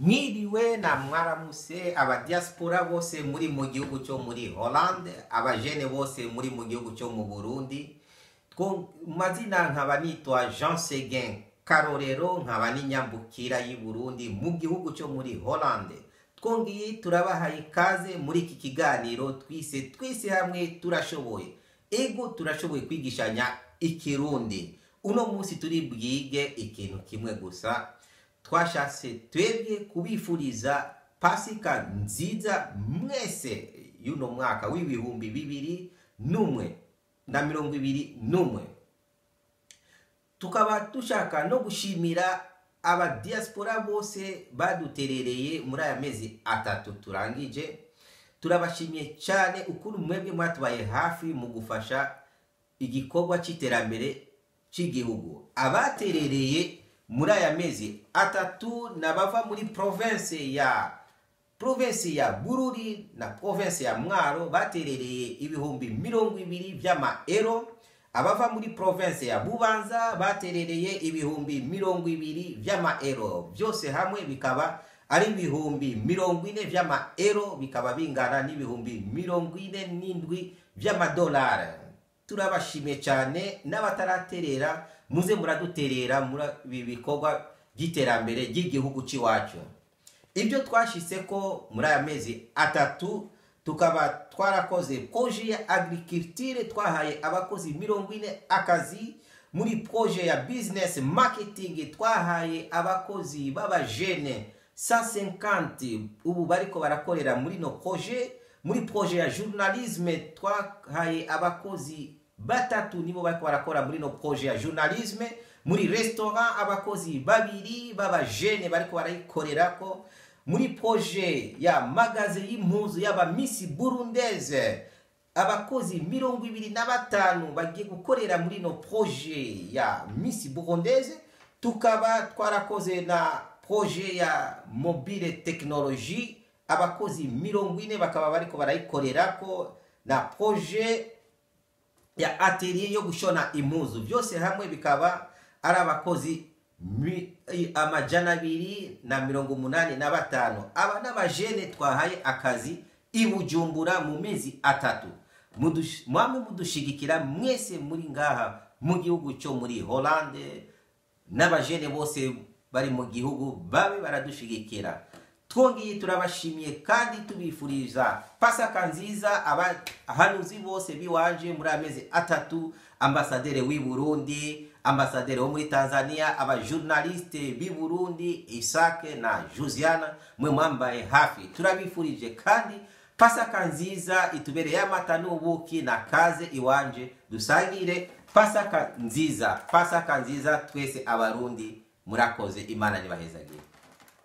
Mwiriwe na mwaramuse abadiaspora bose muri mu gihugu cyo muri Hollande, abajene bose muri mu gihugu cyo mu Burundi. Mazina nkaba nitwa Jean Seguin Karorero, nkaba ninyambukira y'u Burundi mu gihugu cyo muri Hollande. Twongiye turabahaye ikaze muri iki kiganiro twise hamwe turashoboye. Ego turashoboye kwigishanya ikirundi. Uno munsi turi bwige ikintu kimwe gusa. Twashatse twebwe kubifuriza pasika nziza mwese y'uno mwaka w'ibihumbi 2021. Tukaba dushaka no gushimira aba diaspora bose baduterereye muri aya mezi 3 turangije. Turabashimiye cyane ukuntu mwebwe mwatubaye hafi mu gufasha igikorwa cy'iterambere cy'igihugu. Abaterereye muri aya mezi 3 nabava muri province ya Bururi na province ya Mwaro baterereye ibihumbi 20 by'amaero. Abava muri province ya Bubanza baterereye ibihumbi 20 by'amaero. Byose hamwe bikaba ari ibihumbi 40 by'amaero, bikaba bingana n'ibihumbi 47 by'amadolari. Turabashimiye cyane n'abataraterera, muze muraduterera muri bibikorwa by'iterambere ry'igihugu cyacu. Ibyo twashitse ko muri aya mezi 3 tukaba twarakoze projet ya agriculture, twahaye abakozi 40 akazi. Muri projet ya business marketing twahaye abakozi b'abajene 150 ubu bariko barakorera muri no projet. Muri projet ya journalisme twahaye abakozi 3 nibo bariko barakora muri no projet ya journalisme. Muri restaurant abakozi 2 b'abajene bariko barayikorerako. Muri projet ya magaze y'impuzu y'aba Miss Burundaise abakozi 25 bagiye gukorera muri no projet ya Miss Burundaise. Tukaba twarakoze na projet ya mobile technologie abakozi 40 bakaba bariko barayikorerako, na projet ya atelier yo gushona impuzu. Byose hamwe bikaba ari abakozi 285. Aba n'abajene twahaye akazi i Bujumbura mu mezi 3. Mwamwe mudushigikira mwese muri ngaha mu gihugu cyo muri Hollande, n'abajene bose bari mu gihugu babe baradushigikira. Twongiye turabashimiye kandi tubifuriza pasika nziza abahanuzi bose biwaje muri amezi 3, ambasaderi w'i Burundi, ambasaderi wo muri Tanzania, aba journaliste b'i Burundi Isake na Josiana, mwe mwambaye hafi. Turabifurije kandi pasika nziza itubereye amata n'ubuki na kaze iwanje, dusangire pasika nziza twese abarundi. Murakoze, Imana nibahezagire.